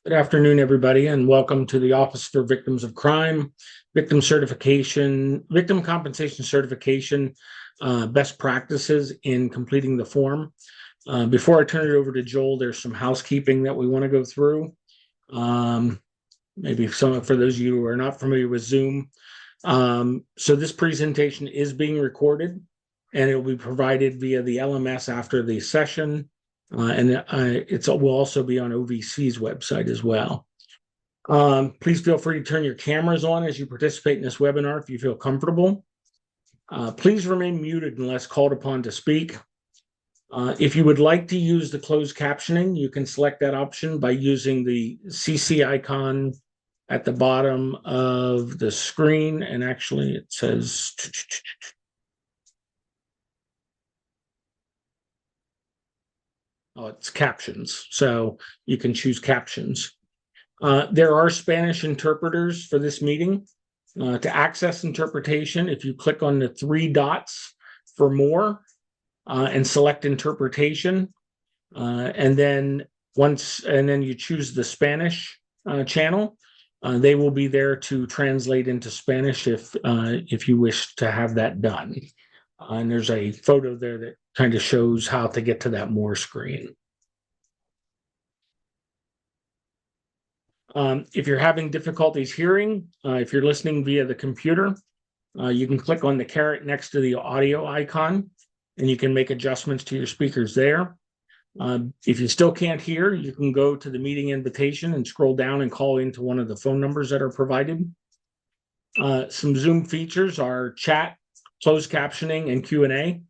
Good afternoon, everybody, and welcome to the Office for Victims of Crime, Victim Compensation Certification, best practices in completing the form. Before I turn it over to Joel, there's some housekeeping that we want to go through. Maybe for those of you who are not familiar with Zoom. So this presentation is being recorded, and it will be provided via the LMS after the session. It will also be on OVC's website as well. Please feel free to turn your cameras on as you participate in this webinar if you feel comfortable. Please remain muted unless called upon to speak. If you would like to use the closed captioning, you can select that option by using the CC icon at the bottom of the screen. And actually, it says... Oh, it's captions. So you can choose captions. There are Spanish interpreters for this meeting. To access interpretation, if you click on the three dots for more and select interpretation, and then you choose the Spanish channel, they will be there to translate into Spanish if you wish to have that done. And there's a photo there that kind of shows how to get to that more screen. If you're having difficulties hearing, if you're listening via the computer, you can click on the caret next to the audio icon, and you can make adjustments to your speakers there. If you still can't hear, you can go to the meeting invitation and scroll down and call into one of the phone numbers that are provided. Some Zoom features are chat, closed captioning, and Q&A.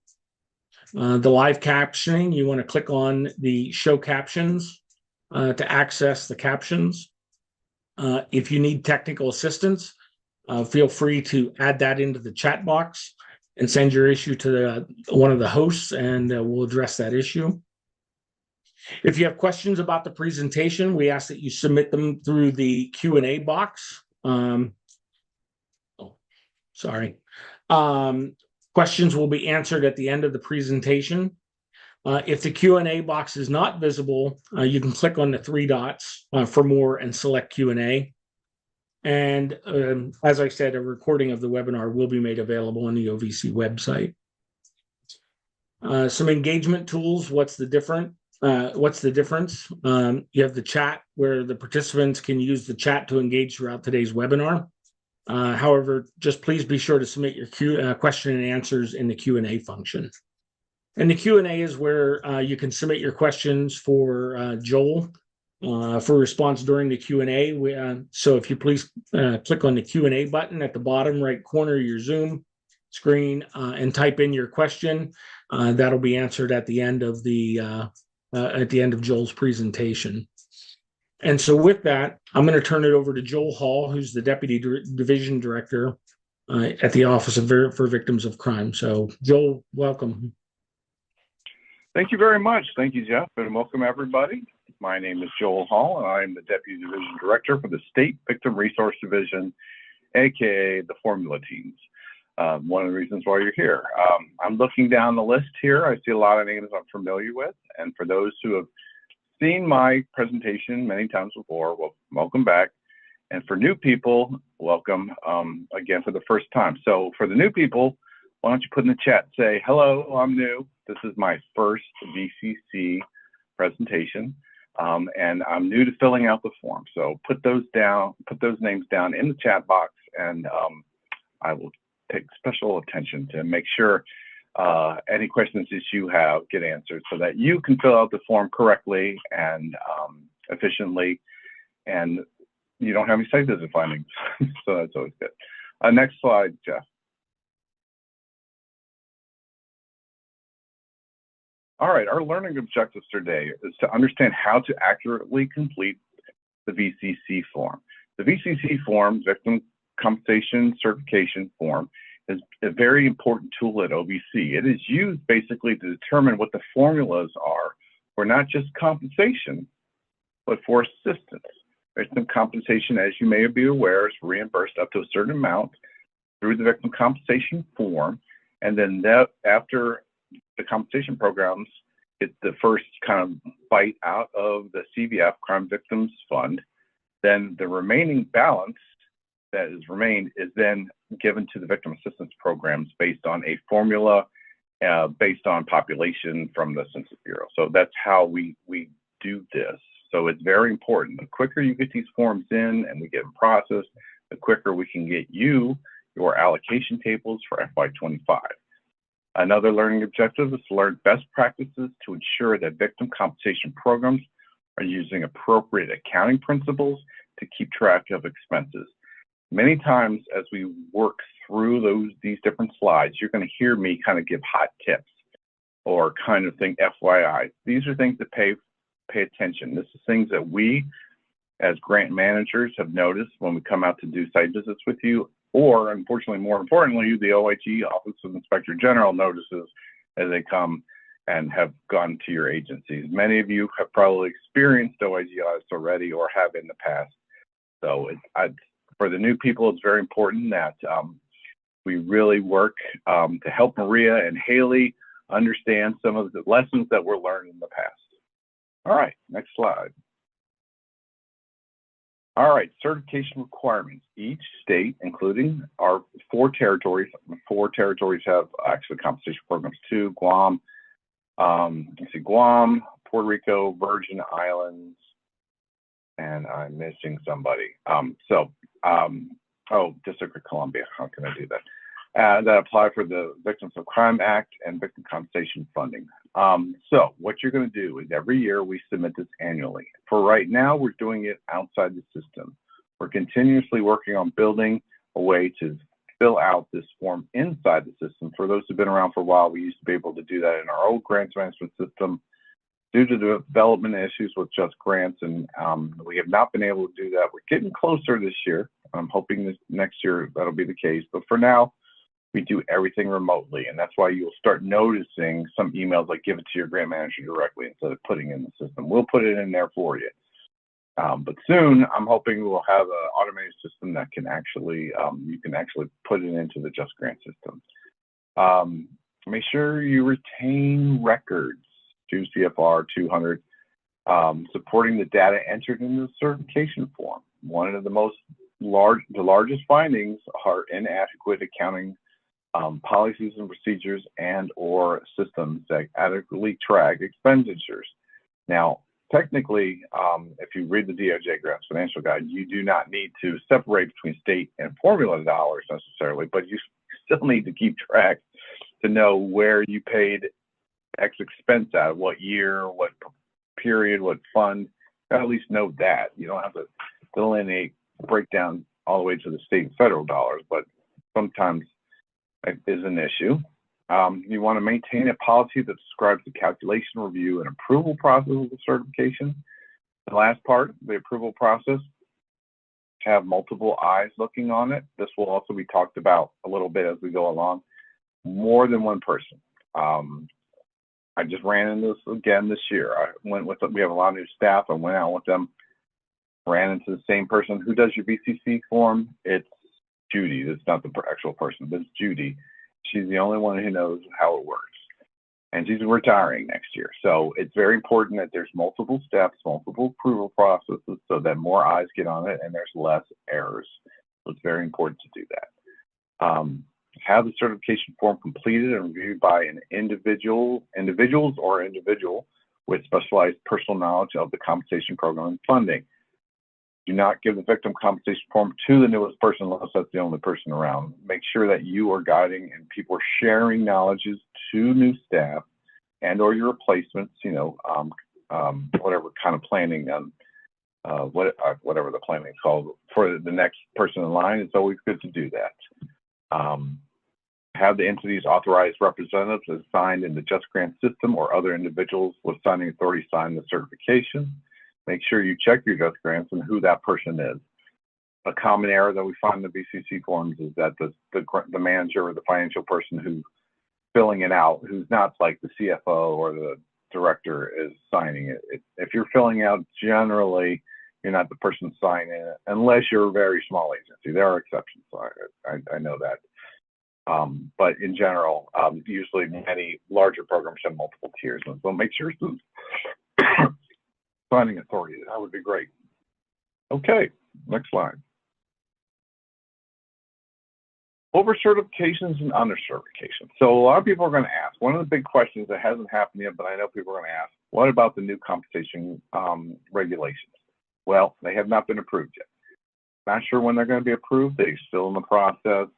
The live captioning, you want to click on the show captions to access the captions. If you need technical assistance, feel free to add that into the chat box and send your issue to one of the hosts, and we'll address that issue. If you have questions about the presentation, we ask that you submit them through the Q&A box. Questions will be answered at the end of the presentation. If the Q&A box is not visible, you can click on the three dots for more and select Q&A. And as I said, a recording of the webinar will be made available on the OVC website. Some engagement tools. What's the difference? You have the chat where the participants can use the chat to engage throughout today's webinar. However, just please be sure to submit your question and answers in the Q&A function. And the Q&A is where you can submit your questions for Joel for response during the Q&A. So if you please click on the Q&A button at the bottom right corner of your Zoom screen and type in your question, that'll be answered at the end of Joel's presentation. And so with that, I'm going to turn it over to Joel Hall, who's the Deputy Division Director at the Office for Victims of Crime. So Joel, welcome. Thank you very much. Thank you, Jeff, and welcome everybody. My name is Joel Hall, and I am the Deputy Division Director for the State Victim Resource Division, aka the Formula Teams. One of the reasons why you're here. I'm looking down the list here. I see a lot of names I'm familiar with, and for those who have seen my presentation many times before, well, welcome back. And for new people, welcome again for the first time. So for the new people, why don't you put in the chat, say, hello, I'm new. This is my first VCC presentation, and I'm new to filling out the form. So put those names down in the chat box, and I will take special attention to make sure any questions that you have get answered so that you can fill out the form correctly and efficiently, and you don't have any site visit findings. So that's always good. Next slide, Jeff. All right, our learning objectives today is to understand how to accurately complete the VCC form. The VCC form, Victim Compensation Certification Form, is a very important tool at OVC. It is used basically to determine what the formulas are for not just compensation, but for assistance. Victim compensation, as you may be aware, is reimbursed up to a certain amount through the Victim Compensation Form, and then after the compensation programs get the first kind of bite out of the CVF, Crime Victims Fund. Then the remaining balance that is remained is then given to the victim assistance programs based on a formula based on population from the Census Bureau. So that's how we do this. So it's very important. The quicker you get these forms in and we get them processed, the quicker we can get you your allocation tables for FY25. Another learning objective is to learn best practices to ensure that victim compensation programs are using appropriate accounting principles to keep track of expenses. Many times as we work through these different slides, you're going to hear me kind of give hot tips or kind of think FYI. These are things that pay attention. This is things that we as grant managers have noticed when we come out to do site visits with you, or unfortunately, more importantly, the OIG, Office of Inspector General, notices as they come and have gone to your agencies. Many of you have probably experienced OIG audits already or have in the past. So for the new people, it's very important that we really work to help Maria and Haley understand some of the lessons that were learned in the past. All right, next slide. All right, certification requirements. Each state, including our 4 territories have actually compensation programs too. Guam, Guam, Puerto Rico, Virgin Islands, and I'm missing somebody. District of Columbia, how can I do that? That apply for the Victims of Crime Act and victim compensation funding. So what you're going to do is every year we submit this annually. For right now, we're doing it outside the system. We're continuously working on building a way to fill out this form inside the system. For those who've been around for a while, we used to be able to do that in our old grants management system. Due to the development issues with Just Grants, and we have not been able to do that. We're getting closer this year. I'm hoping this next year that'll be the case. But for now, we do everything remotely, and that's why you'll start noticing some emails like give it to your grant manager directly instead of putting it in the system. We'll put it in there for you. But soon, I'm hoping we'll have an automated system that can actually, you can actually put it into the Just Grant system. Make sure you retain records. 2 CFR 200, supporting the data entered in the certification form. One of the largest findings are inadequate accounting policies and procedures and/or systems that adequately track expenditures. Now, technically, if you read the DOJ Grants Financial Guide, you do not need to separate between state and formula dollars necessarily, but you still need to keep track to know where you paid X expense out of what year, what period, what fund. At least know that. You don't have to delineate, break down all the way to the state and federal dollars, but sometimes it is an issue. You want to maintain a policy that describes the calculation, review, and approval process of the certification. The last part, the approval process, have multiple eyes looking on it. This will also be talked about a little bit as we go along. More than one person. I just ran into this again this year. We have a lot of new staff. I went out with them, ran into the same person. Who does your VCC form? It's Judy. It's not the actual person, but it's Judy. She's the only one who knows how it works. And she's retiring next year. So it's very important that there's multiple steps, multiple approval processes so that more eyes get on it and there's less errors. So it's very important to do that. Have the certification form completed and reviewed by an individual with specialized personal knowledge of the compensation program and funding. Do not give the victim compensation form to the newest person unless that's the only person around. Make sure that you are guiding and people are sharing knowledges to new staff and/or your replacements. Whatever kind of planning whatever the planning is called for the next person in line. It's always good to do that. Have the entity's authorized representatives assigned in the Just Grant system or other individuals with signing authority sign the certification. Make sure you check your Just Grants and who that person is. A common error that we find in the VCC forms is that the manager or the financial person who's filling it out, who's not like the CFO or the director, is signing it. If you're filling out, generally, you're not the person signing it, unless you're a very small agency. There are exceptions. I know that. But in general, usually many larger programs have multiple tiers. And so make sure signing authority, that would be great. Okay, next slide. Over certifications and under certifications. So a lot of people are going to ask, one of the big questions that hasn't happened yet, but I know people are going to ask, what about the new compensation regulations? Well, they have not been approved yet. Not sure when they're going to be approved. They're still in the process.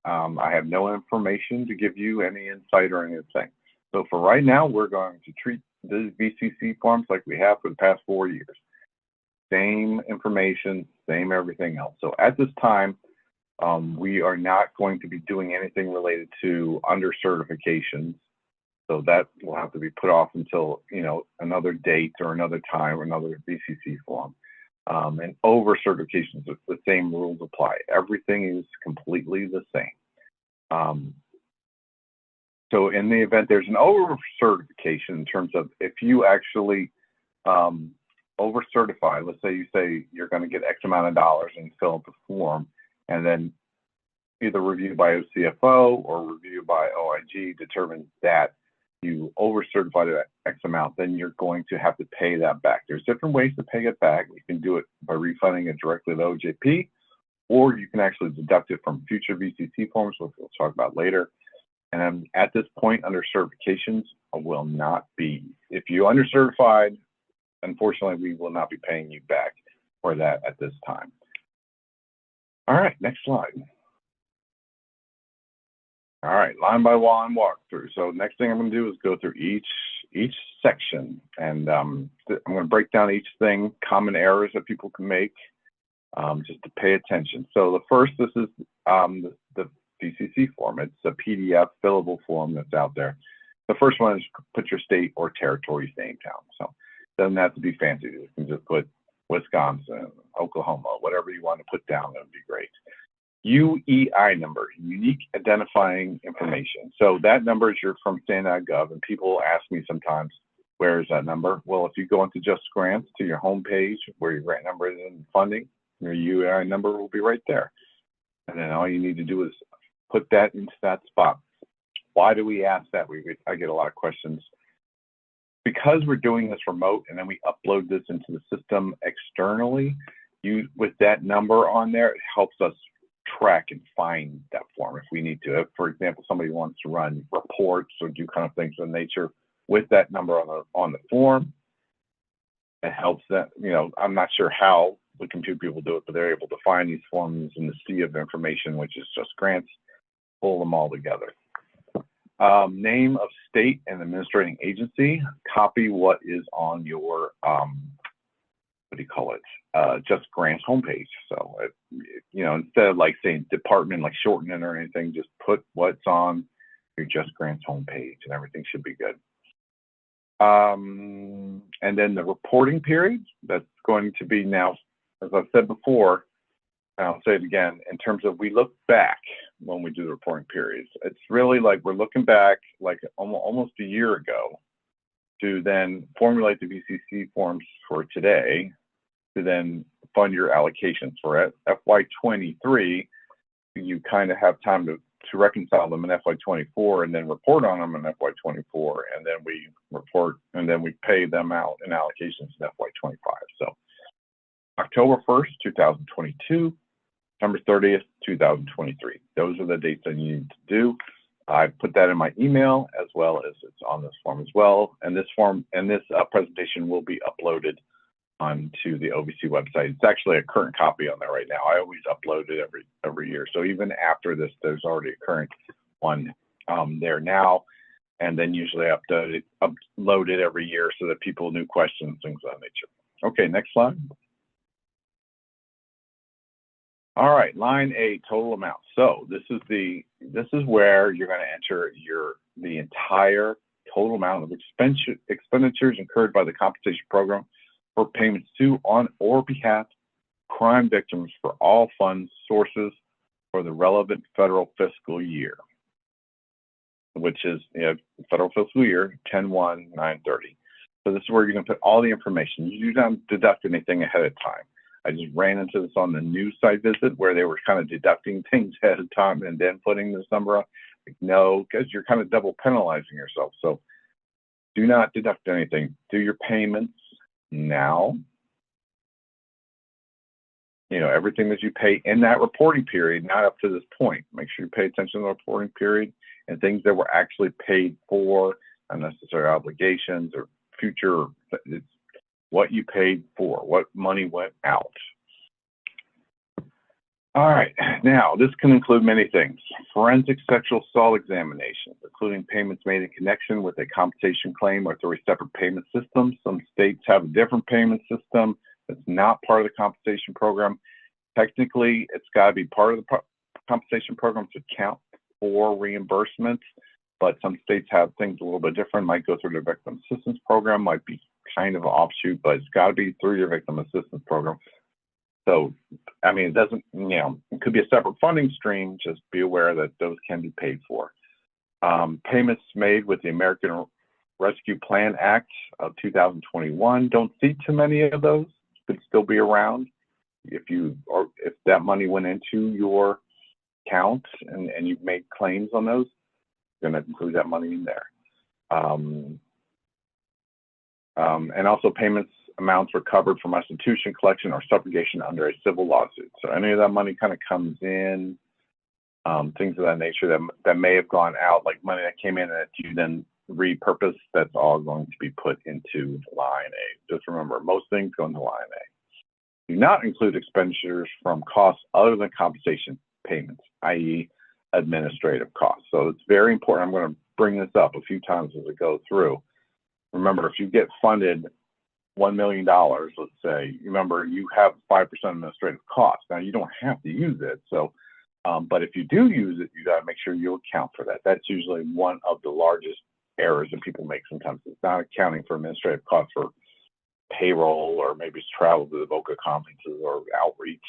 I have no information to give you any insight or anything. So for right now, we're going to treat the VCC forms like we have for the past 4 years. Same information, same everything else. So at this time, we are not going to be doing anything related to under certifications. So that will have to be put off until, you know, another date or another time or another VCC form. And over certifications, the same rules apply. Everything is completely the same. So in the event there's an over certification in terms of if you actually over certify, let's say you say you're going to get X amount of dollars and fill out the form, and then either reviewed by OCFO or reviewed by OIG determines that you over certified at X amount, then you're going to have to pay that back. There's different ways to pay it back. You can do it by refunding it directly to OJP, or you can actually deduct it from future VCC forms, which we'll talk about later. And at this point, under certifications will not be. If you under certified, unfortunately, we will not be paying you back for that at this time. All right, next slide. All right, line by line walkthrough. So next thing I'm going to do is go through each section, and I'm going to break down each thing, common errors that people can make, just to pay attention. So the first, this is the VCC form. It's a PDF fillable form that's out there. The first one is put your state or territory's name down. So it doesn't have to be fancy. You can just put Wisconsin, Oklahoma, whatever you want to put down, that would be great. UEI number, unique identifying information. So that number is from stan.gov, and people ask me sometimes, where is that number? Well, if you go into Just Grants to your home page where your grant number is in funding, your UEI number will be right there. And then all you need to do is put that into that spot. Why do we ask that? I get a lot of questions. Because we're doing this remote and then we upload this into the system externally, with that number on there, it helps us track and find that form if we need to. If, for example, somebody wants to run reports or do kind of things of nature with that number on the form, it helps that, you know, I'm not sure how the computer people do it, but they're able to find these forms in the sea of information, which is Just Grants, pull them all together. Name of state and administrating agency, copy what is on your, what do you call it? Just Grants homepage. So, you know, instead of like saying department, like shortening or anything, just put what's on your Just Grants homepage and everything should be good. And then the reporting period, that's going to be now, as I've said before, and I'll say it again, in terms of we look back when we do the reporting periods. It's really like we're looking back like almost a year ago to then formulate the VCC forms for today, to then fund your allocations for it. FY23, you kind of have time to reconcile them in FY24 and then report on them in FY24, and then we report and then we pay them out in allocations in FY25. So October 1st, 2022, September 30th, 2023. Those are the dates that you need to do. I put that in my email as well as it's on this form as well. And this form and this presentation will be uploaded onto the OVC website. It's actually a current copy on there right now. I always upload it every year. So even after this, there's already a current one there now. And then usually upload it every year so that people new questions, things of that nature. Okay, next slide. All right, line A, total amount. So this is where you're going to enter the entire total amount of expenditures incurred by the compensation program for payments to, on, or behalf of crime victims for all funds sources for the relevant federal fiscal year, which is, you know, federal fiscal year 10/1/9/30. So this is where you're going to put all the information. You do not deduct anything ahead of time. I just ran into this on the new site visit where they were kind of deducting things ahead of time and then putting this number on. Like, no, because you're kind of double penalizing yourself. So do not deduct anything. Do your payments now. You know, everything that you pay in that reporting period, not up to this point. Make sure you pay attention to the reporting period and things that were actually paid for, unnecessary obligations or future. It's what you paid for, what money went out. All right, now this can include many things. Forensic sexual assault examinations, including payments made in connection with a compensation claim or through a separate payment system. Some states have a different payment system that's not part of the compensation program. Technically, it's got to be part of the compensation program to count for reimbursements, but some states have things a little bit different. Might go through the victim assistance program, might be kind of an offshoot, but it's got to be through your victim assistance program. So, I mean, it doesn't, you know, it could be a separate funding stream. Just be aware that those can be paid for. Payments made with the American Rescue Plan Act of 2021. Don't see too many of those. Could still be around. If that money went into your account and you've made claims on those, you're going to include that money in there. And also payments amounts recovered from restitution, collection, or subrogation under a civil lawsuit. So any of that money kind of comes in, things of that nature that may have gone out, like money that came in that you then repurposed, that's all going to be put into line A. Just remember, most things go into line A. Do not include expenditures from costs other than compensation payments, i.e. administrative costs. So it's very important. I'm going to bring this up a few times as we go through. Remember, if you get funded $1 million, let's say, remember you have 5% administrative costs. Now you don't have to use it. So, but if you do use it, you got to make sure you account for that. That's usually one of the largest errors that people make sometimes. It's not accounting for administrative costs for payroll, or maybe it's travel to the VOCA conferences or outreach,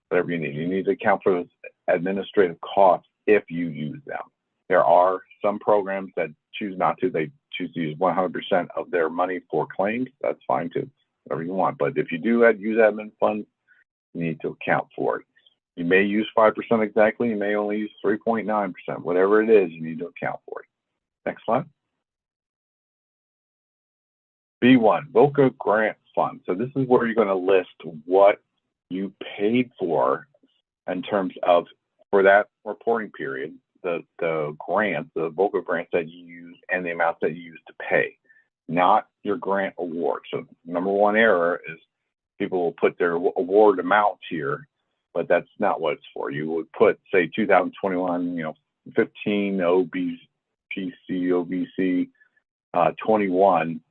whatever you need. You need to account for those administrative costs if you use them. There are some programs that choose not to. They choose to use 100% of their money for claims. That's fine too, whatever you want. But if you do use admin funds, you need to account for it. You may use 5% exactly. You may only use 3.9%. Whatever it is, you need to account for it. Next slide. B1, VOCA grant fund. So this is where you're going to list what you paid for in terms of, for that reporting period, the grants, the VOCA grants that you use and the amount that you use to pay, not your grant award. So number one error is people will put their award amounts here, but that's not what it's for. You would put, say, 2021, 15 OBC 21,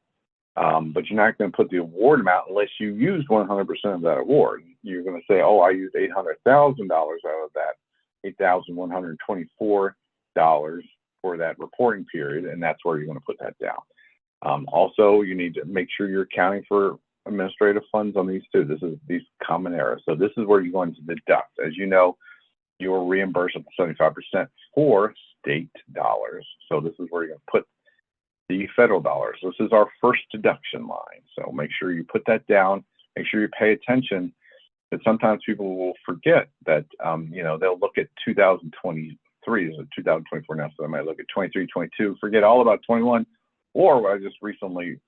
but you're not going to put the award amount unless you used 100% of that award. You're going to say, oh, I used $800,000 out of that, $8,124 for that reporting period, and that's where you're going to put that down. Also, you need to make sure you're accounting for administrative funds on these too. This is these common errors. So this is where you're going to deduct. As you know, you're reimbursed up to 75% for state dollars. So this is where you're going to put the federal dollars. This is our first deduction line. So make sure you put that down. Make sure you pay attention. But sometimes people will forget that, they'll look at 2023, this is 2024 now, so they might look at 23, 22, forget all about 21. Or what I just recently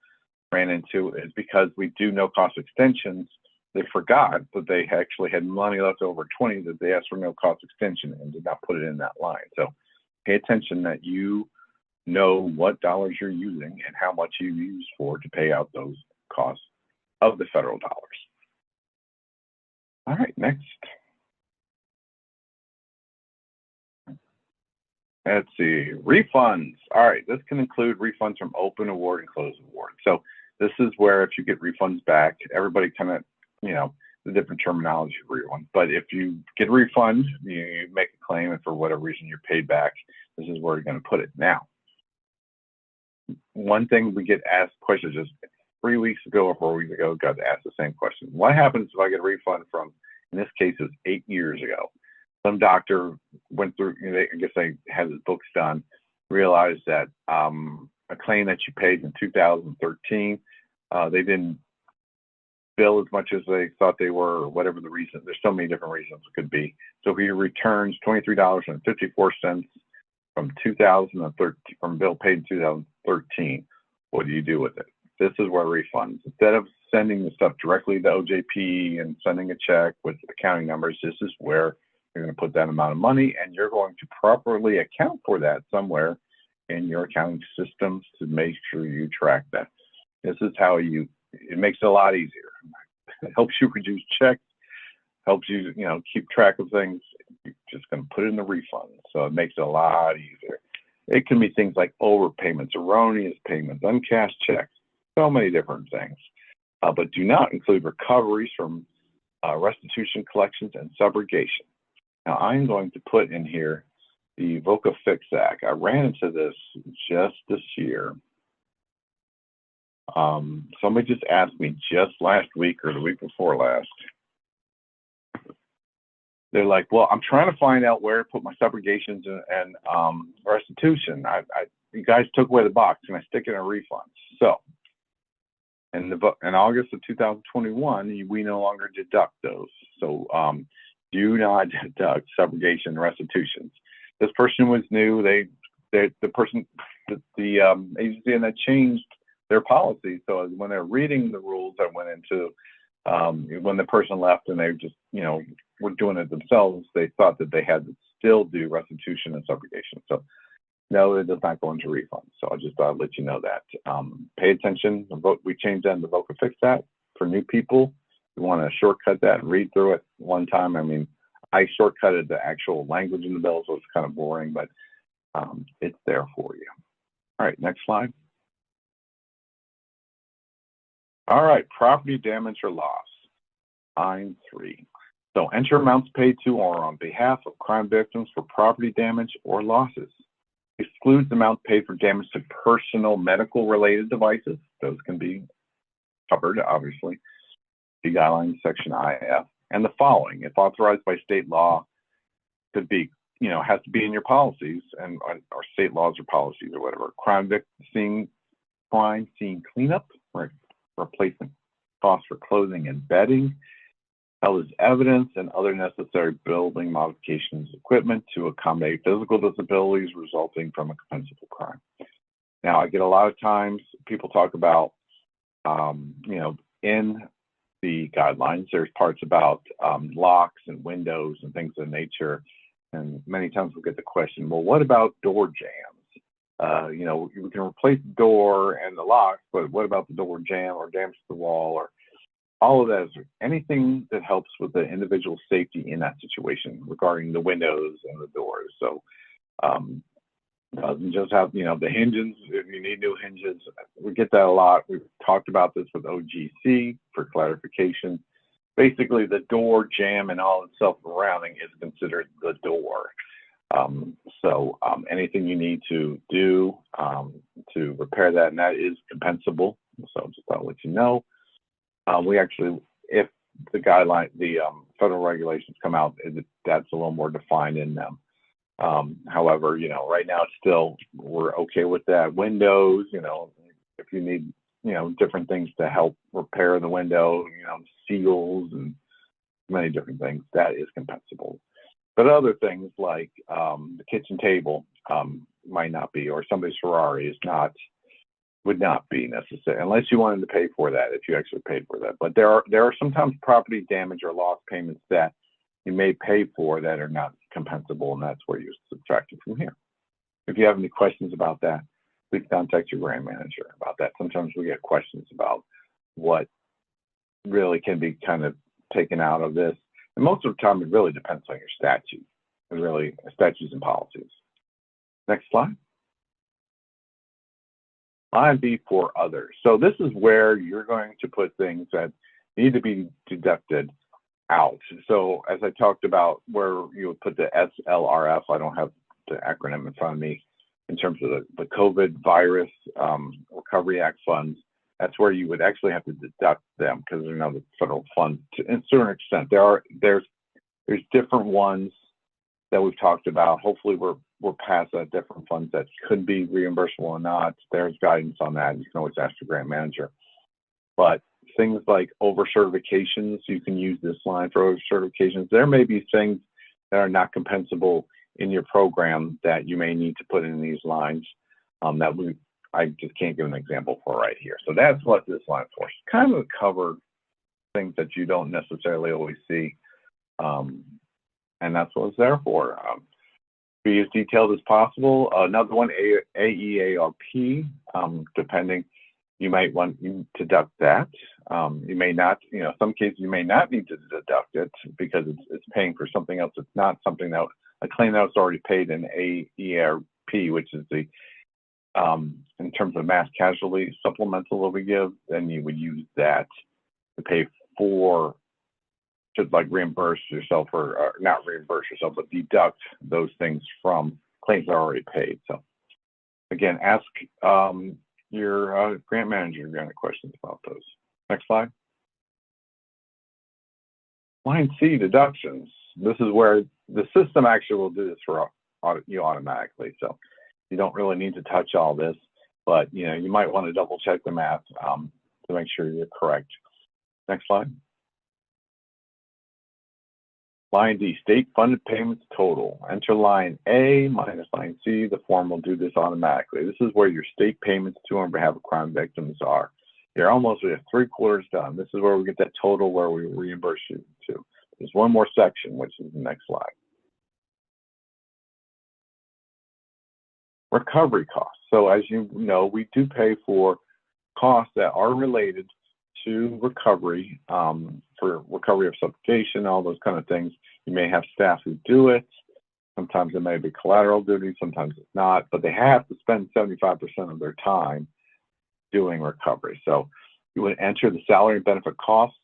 ran into is because we do no cost extensions, they forgot that they actually had money left over 20 that they asked for no cost extension and did not put it in that line. So pay attention that you know what dollars you're using and how much you use for to pay out those costs of the federal dollars. All right, next. Let's see, refunds. All right, this can include refunds from open award and closed award. So this is where if you get refunds back, everybody kind of, the different terminology for refund. But if you get a refund, you make a claim, and for whatever reason you're paid back, this is where you're going to put it. Now, one thing we get asked questions just 3 weeks ago or 4 weeks ago, got asked the same question. What happens if I get a refund from, in this case, it was 8 years ago? Some doctor went through, I guess they had his books done, realized that a claim that you paid in 2013, they didn't bill as much as they thought they were, or whatever the reason. There's so many different reasons it could be. So if he returns $23.54 from 2013, from bill paid in 2013, what do you do with it? This is where refunds, instead of sending the stuff directly to OJP and sending a check with accounting numbers, this is where you're going to put that amount of money, and you're going to properly account for that somewhere in your accounting systems to make sure you track that. This is how it makes it a lot easier. It helps you reduce checks, helps you, keep track of things. You're just going to put it in the refund. So it makes it a lot easier. It can be things like overpayments, erroneous payments, uncashed checks, so many different things. But do not include recoveries from restitution, collections, and subrogation. Now I'm going to put in here the VOCA Fix Act. I ran into this just this year. Somebody just asked me just last week or the week before last. They're like, well, I'm trying to find out where to put my subrogations and restitution. You guys took away the box. Can I stick it in a refund? So in August of 2021, we no longer deduct those. So do not deduct subrogation and restitutions. This person was new. The agency and that changed their policy. So when they're reading the rules that went into when the person left and they just were doing it themselves, they thought that they had to still do restitution and subrogation. So no, it does not go into refunds. So I'll just let you know that. Pay attention. We changed that in the VOCA Fix Act for new people. You want to shortcut that and read through it one time. I mean, I shortcutted the actual language in the bill, so it's kind of boring, but it's there for you. All right, next slide. All right, property damage or loss. Line 3. So enter amounts paid to or on behalf of crime victims for property damage or losses. Excludes amount paid for damage to personal medical related devices. Those can be covered, obviously. The guidelines, section IF. And the following, if authorized by state law, could be, has to be in your policies and or state laws or policies or whatever. Crime scene cleanup, replacement costs for clothing and bedding, held as evidence, and other necessary building modifications equipment to accommodate physical disabilities resulting from a compensable crime. Now, I get a lot of times people talk about, in the guidelines, there's parts about locks and windows and things of nature. And many times we'll get the question, well, what about door jams? You can replace the door and the locks, but what about the door jam or damage to the wall or all of that? Is anything that helps with the individual safety in that situation regarding the windows and the doors. So doesn't just have, the hinges, if you need new hinges. We get that a lot. We've talked about this with OGC for clarification. Basically, the door jam and all its self-surrounding is considered the door. So anything you need to do to repair that, and that is compensable. So just I'll let you know. We actually, if the guideline, the federal regulations come out, that's a little more defined in them. However, right now it's still, we're okay with that. Windows, if you need, different things to help repair the window, seals and many different things, that is compensable. But other things like the kitchen table might not be, or somebody's Ferrari would not be necessary unless you wanted to pay for that, if you actually paid for that. But there are sometimes property damage or loss payments that you may pay for that are not compensable, and that's where you subtract it from here. If you have any questions about that, please contact your grant manager about that. Sometimes we get questions about what really can be kind of taken out of this. And most of the time, it really depends on your statute, statutes and policies. Next slide. Line B for others. So this is where you're going to put things that need to be deducted out. So as I talked about, where you would put the SLRF, I don't have the acronym in front of me, in terms of the COVID virus Recovery Act funds, that's where you would actually have to deduct them because they're not the federal funds to a certain extent. There's different ones that we've talked about. Hopefully we're past that, different funds that could be reimbursable or not. There's guidance on that. You can always ask your grant manager. But things like over certifications, you can use this line for over certifications. There may be things that are not compensable in your program that you may need to put in these lines I just can't give an example for right here. So that's what this line for. It's kind of covered things that you don't necessarily always see. And that's what it's there for. Be as detailed as possible. Another one, AEARP, depending, you might want to deduct that. You may not, some cases you may not need to deduct it because it's paying for something else. It's not something that, a claim that was already paid in AEARP, which is the, in terms of mass casualty supplemental that we give, then you would use that to pay for, to like reimburse yourself or not reimburse yourself, but deduct those things from claims that are already paid. So again, ask your grant manager if you have any questions about those. Next slide. Line C, deductions. This is where the system actually will do this for you automatically. So you don't really need to touch all this, but you might want to double check the math to make sure you're correct. Next slide. Line D, state funded payments total. Enter line A minus line C. The form will do this automatically. This is where your state payments to on behalf of crime victims are. You're almost 3/4 done. This is where we get that total where we reimburse you to. There's one more section, which is the next slide. Recovery costs. So as you know, we do pay for costs that are related to recovery, for recovery of suffocation, all those kind of things. You may have staff who do it. Sometimes it may be collateral duty, sometimes it's not, but they have to spend 75% of their time doing recovery. So you would enter the salary and benefit costs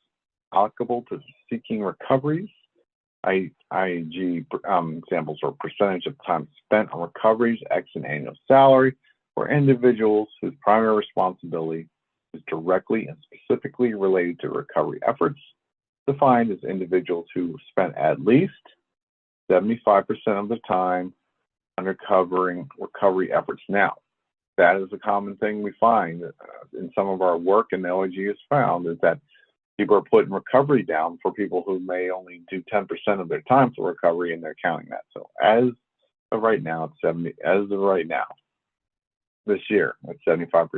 applicable to seeking recoveries. IEG examples are percentage of time spent on recoveries, X in annual salary, for individuals whose primary responsibility is directly and specifically related to recovery efforts, defined as individuals who spent at least 75% of the time on covering recovery efforts. Now, that is a common thing we find in some of our work, and the OIG has found is that people are putting recovery down for people who may only do 10% of their time for recovery, and they're counting that. So as of right now, it's 70. As of right now, this year, it's 75%.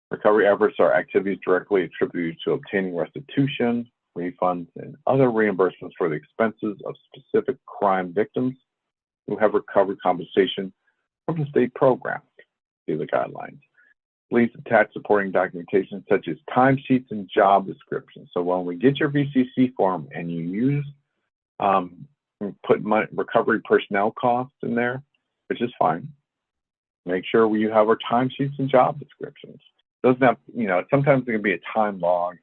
Recovery efforts are activities directly attributed to obtaining restitution, refunds, and other reimbursements for the expenses of specific crime victims who have recovered compensation from the state program. See the guidelines. Please attach supporting documentation such as timesheets and job descriptions. So when we get your VCC form and you use put recovery personnel costs in there, which is fine, make sure you have our timesheets and job descriptions. Doesn't have, sometimes it can be a time log.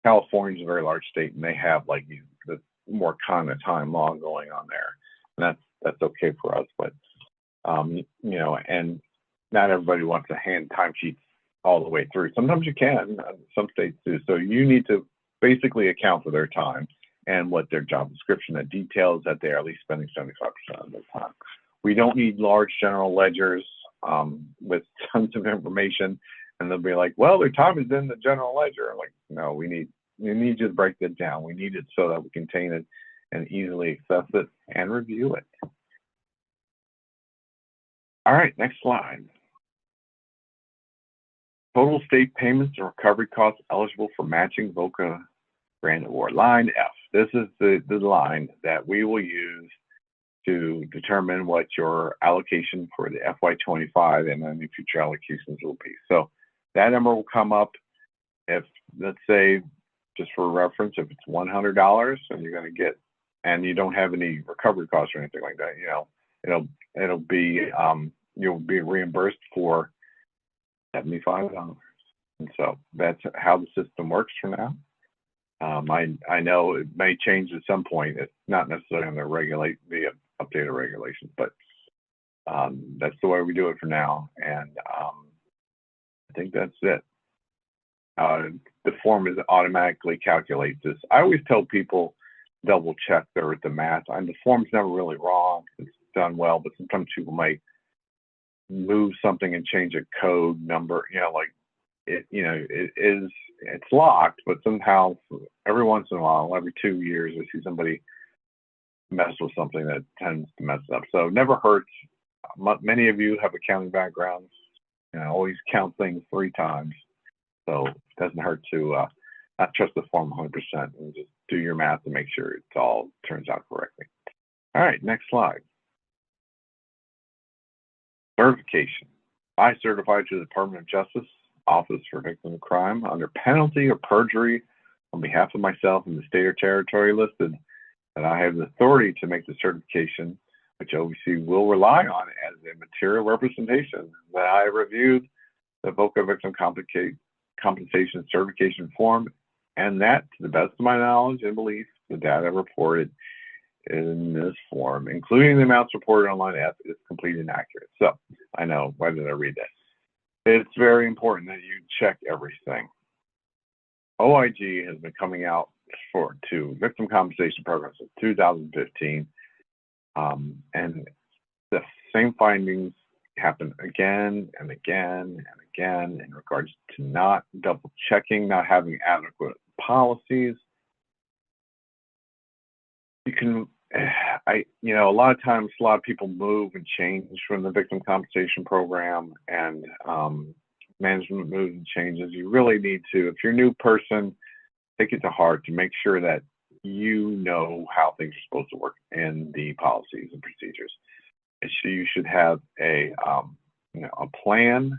California is a very large state, and they have like the more kind of time log going on there, and that's okay for us. But and not everybody wants to hand timesheets all the way through. Sometimes you can, some states do. So you need to basically account for their time and what their job description that details that they are at least spending 75% of their time. We don't need large general ledgers with tons of information, and they'll be like, well, their time is in the general ledger. I'm like, no, we need you to break that down. We need it so that we can contain it and easily access it and review it. All right, next slide. Total state payments and recovery costs eligible for matching VOCA grant award. Line F. This is the line that we will use to determine what your allocation for the FY25 and any future allocations will be. So that number will come up if, let's say, just for reference, if it's $100 and you're going to get, and you don't have any recovery costs or anything like that, it'll be, you'll be reimbursed for $75. And so that's how the system works for now. I know it may change at some point. It's not necessarily going to regulate via updated regulations, but that's the way we do it for now. And I think that's it. The form is automatically calculates this. I always tell people double check the math. And the form's never really wrong. It's done well, but sometimes people might move something and change a code number. It is it's locked, but somehow every once in a while, every 2 years, I see somebody mess with something that tends to mess it up. So it never hurts. Many of you have accounting backgrounds, always count things 3 times. So it doesn't hurt to not trust the form 100% and just do your math to make sure it all turns out correctly. All right, next slide. Certification. I certify to the Department of Justice, Office for Victims of Crime, under penalty of perjury on behalf of myself and the state or territory listed, that I have the authority to make the certification, which OVC will rely on as a material representation, that I have reviewed the VOCA Victim Compensation Certification Form, and that, to the best of my knowledge and belief, the data reported in this form, including the amounts reported online, is complete and accurate. So I know, why did I read that? It's very important that you check everything. OIG has been coming out to victim compensation programs since 2015, and the same findings happen again and again and again in regards to not double checking, not having adequate policies. You can, a lot of times, a lot of people move and change from the victim compensation program, and management moves and changes. You really need to, if you're a new person, take it to heart to make sure that you know how things are supposed to work in the policies and procedures. You should have a plan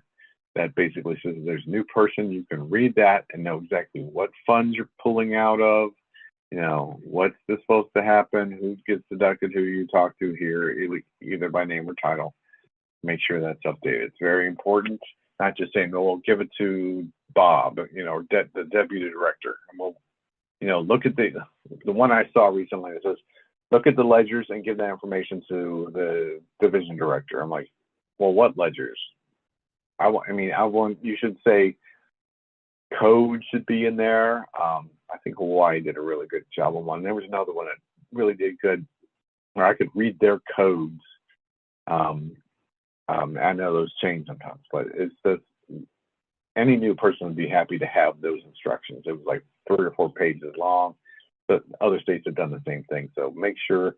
that basically says if there's a new person, you can read that and know exactly what funds you're pulling out of, what's this supposed to happen, who gets deducted, who you talk to here, either by name or title. Make sure that's updated. It's very important. Not just saying, "Oh, we'll give it to Bob," or the deputy director. And we'll, look at the one I saw recently. It says, "Look at the ledgers and give that information to the division director." I'm like, well, what ledgers? I want. You should say code should be in there. I think Hawaii did a really good job on one. There was another one that really did good, where I could read their codes. I know those change sometimes, but it's just any new person would be happy to have those instructions. It was like 3 or 4 pages long, but other states have done the same thing. So make sure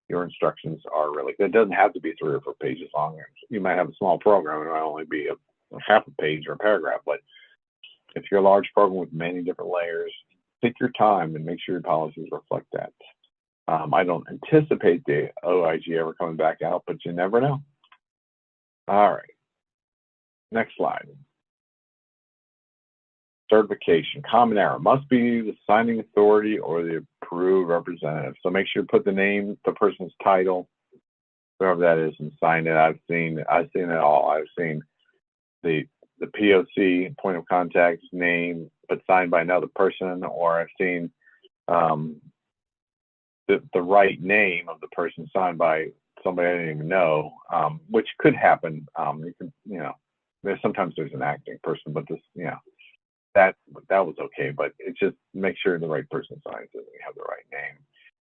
your instructions are really good. It doesn't have to be 3 or 4 pages long. You might have a small program and it might only be a half a page or a paragraph, but if you're a large program with many different layers, take your time and make sure your policies reflect that. I don't anticipate the OIG ever coming back out, but you never know. All right, next slide. Certification. Common error must be the signing authority or the approved representative. So make sure you put the name, the person's title, whoever that is, and sign it. I've seen it all. I've seen the POC, point of contact's name, but signed by another person, or I've seen the right name of the person signed by somebody I didn't even know, which could happen. Sometimes there's an acting person, but that was okay. But it's just make sure the right person signs it and you have the right name.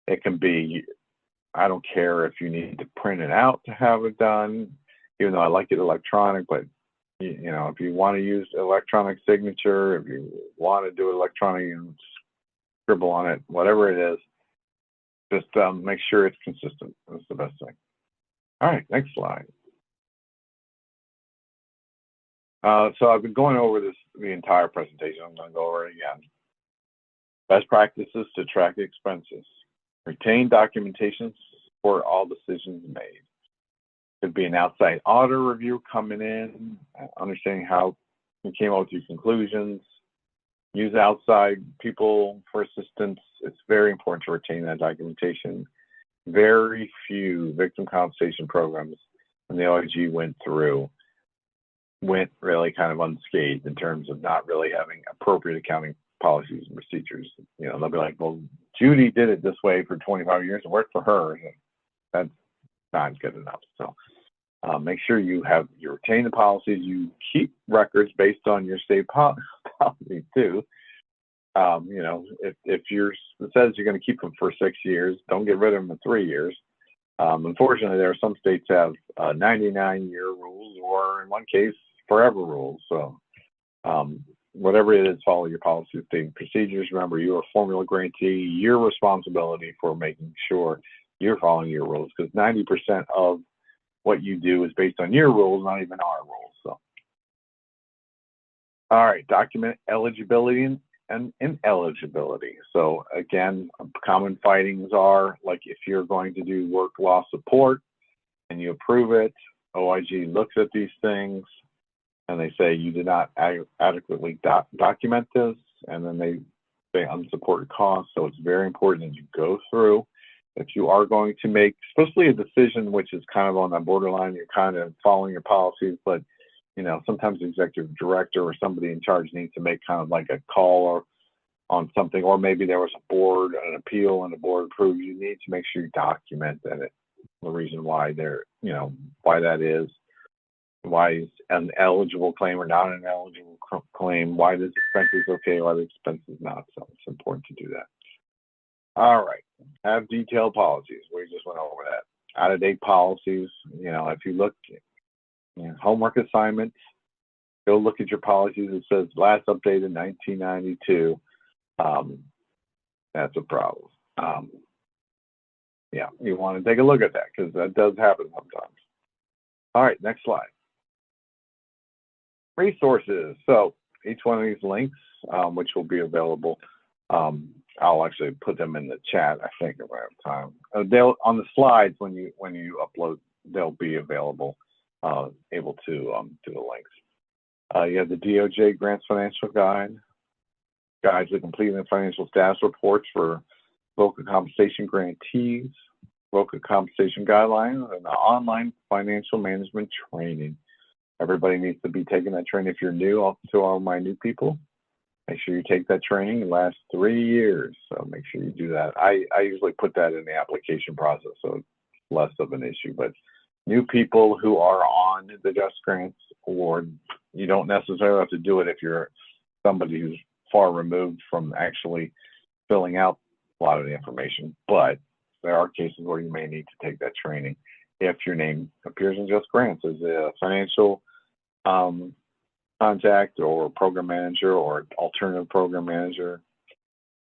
It can be, I don't care if you need to print it out to have it done, even though I like it electronic, but if you want to use electronic signature, if you want to do it electronic and scribble on it, whatever it is, just make sure it's consistent. That's the best thing. All right, next slide. So I've been going over the entire presentation. I'm going to go over it again. Best practices to track expenses. Retain documentation to support all decisions made. Could be an outside auditor review coming in, understanding how you came up with your conclusions. Use outside people for assistance. It's very important to retain that documentation. Very few victim compensation programs, when the OIG went really kind of unscathed in terms of not really having appropriate accounting policies and procedures. They'll be like, well, Judy did it this way for 25 years and worked for her. That's not good enough. So make sure you retain the policies. You keep records based on your state policy too. If it says you're going to keep them for 6 years, don't get rid of them in 3 years. Unfortunately, there are some states have 99-year rules, or in one case, forever rules. So whatever it is, follow your policy statement procedures. Remember, you're a formula grantee. Your responsibility for making sure you're following your rules, because 90% of what you do is based on your rules, not even our rules. So, all right, document eligibility and ineligibility. So again, common findings are, like, if you're going to do work loss support and you approve it, OIG looks at these things and they say you did not adequately document this, and then they say unsupported costs. So it's very important that you go through, if you are going to make, especially a decision which is kind of on that borderline, you're kind of following your policies, but you know, sometimes the executive director or somebody in charge needs to make kind of like a call or on something, or maybe there was a board, an appeal, and the board approved. You need to make sure you document that it, the reason why they're, you know, why that is, why is an eligible claim or not an eligible claim, why this expense is okay, why the expense is not. So it's important to do that. All right, have detailed policies. We just went over that. Out-of-date policies. You know, if you look, you know, homework assignments, go look at your policies. It says last updated 1992. That's a problem. Yeah, you want to take a look at that, because that does happen sometimes. All right, next slide. Resources. So each one of these links, which will be available, I'll actually put them in the chat, I think, if I have time. They'll, on the slides, when you upload, they'll be available, able to do the links. You have the DOJ Grants Financial Guide, guides to completing the financial status reports for VOCA compensation grantees, VOCA compensation guidelines, and the online financial management training. Everybody needs to be taking that training. If you're new, to all my new people, make sure you take that training. It lasts 3 years, so make sure you do that. I usually put that in the application process, so it's less of an issue. But new people who are on the Just Grants Award, you don't necessarily have to do it if you're somebody who's far removed from actually filling out a lot of the information. But there are cases where you may need to take that training if your name appears in Just Grants as a financial contact or program manager or alternative program manager.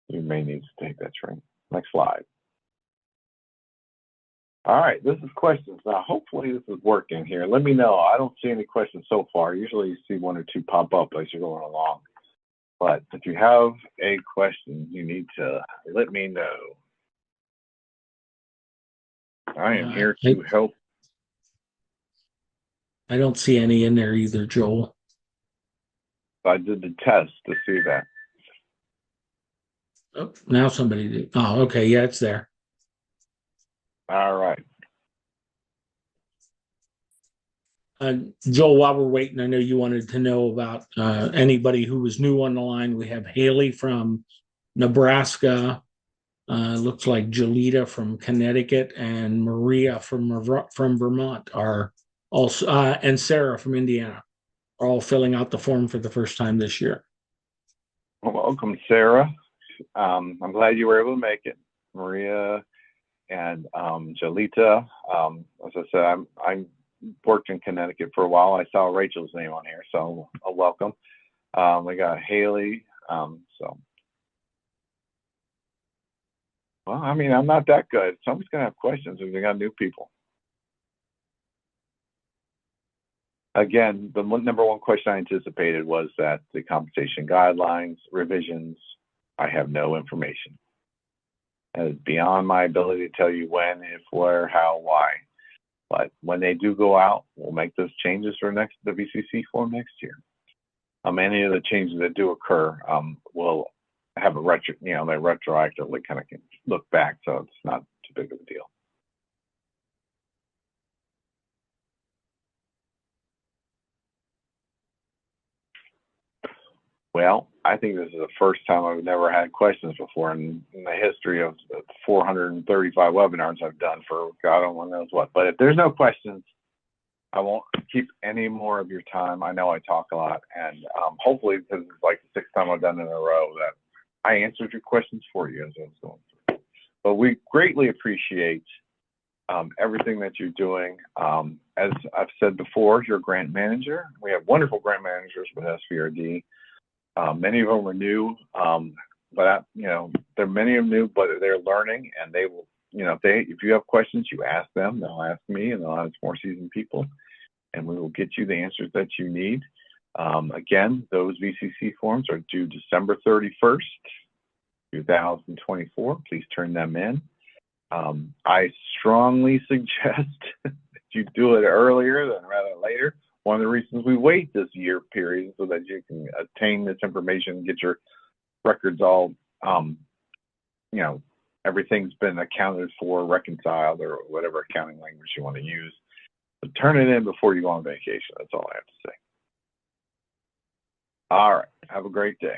You may need to take that training. Next slide. All right, this is questions. Now, hopefully this is working here. Let me know. I don't see any questions so far. Usually you see one or two pop up as you're going along. But if you have a question, you need to let me know. I am here to help. I don't see any in there either, Joel. I did the test to see that. Oh, now somebody did. Oh, okay. Yeah, it's there. All right. Joel, while we're waiting, I know you wanted to know about anybody who was new on the line. We have Haley from Nebraska. Looks like Jolita from Connecticut and Maria from Vermont are also, and Sarah from Indiana are all filling out the form for the first time this year. Well, welcome, Sarah. I'm glad you were able to make it. Maria and Jolita. As I said, I worked in Connecticut for a while. I saw Rachel's name on here, so welcome. We got Haley. Well, I mean, I'm not that good. Somebody's going to have questions if they got new people. Again, the number one question I anticipated was that the compensation guidelines, revisions, I have no information. That is beyond my ability to tell you when, if, where, how, why. But when they do go out, we'll make those changes for the VCC form next year. Any of the changes that do occur will have a they retroactively kind of can look back, so it's not too big of a deal. Well, I think this is the first time I've never had questions before in the history of the 435 webinars I've done for God only knows what. But if there's no questions, I won't keep any more of your time. I know I talk a lot, and hopefully this is like the 6th time I've done it in a row that I answered your questions for you as I was going through. But we greatly appreciate everything that you're doing. As I've said before, you're a grant manager. We have wonderful grant managers with SVRD. Many of them are new, but they're many of them new, but they're learning, and they will, if you have questions, you ask them. They'll ask me, and they'll ask more seasoned people, and we will get you the answers that you need. Again, those VCC forms are due December 31st, 2024. Please turn them in. I strongly suggest that you do it earlier than rather later. One of the reasons we wait this year period so that you can obtain this information, get your records all, everything's been accounted for, reconciled, or whatever accounting language you want to use. But turn it in before you go on vacation. That's all I have to say. All right. Have a great day.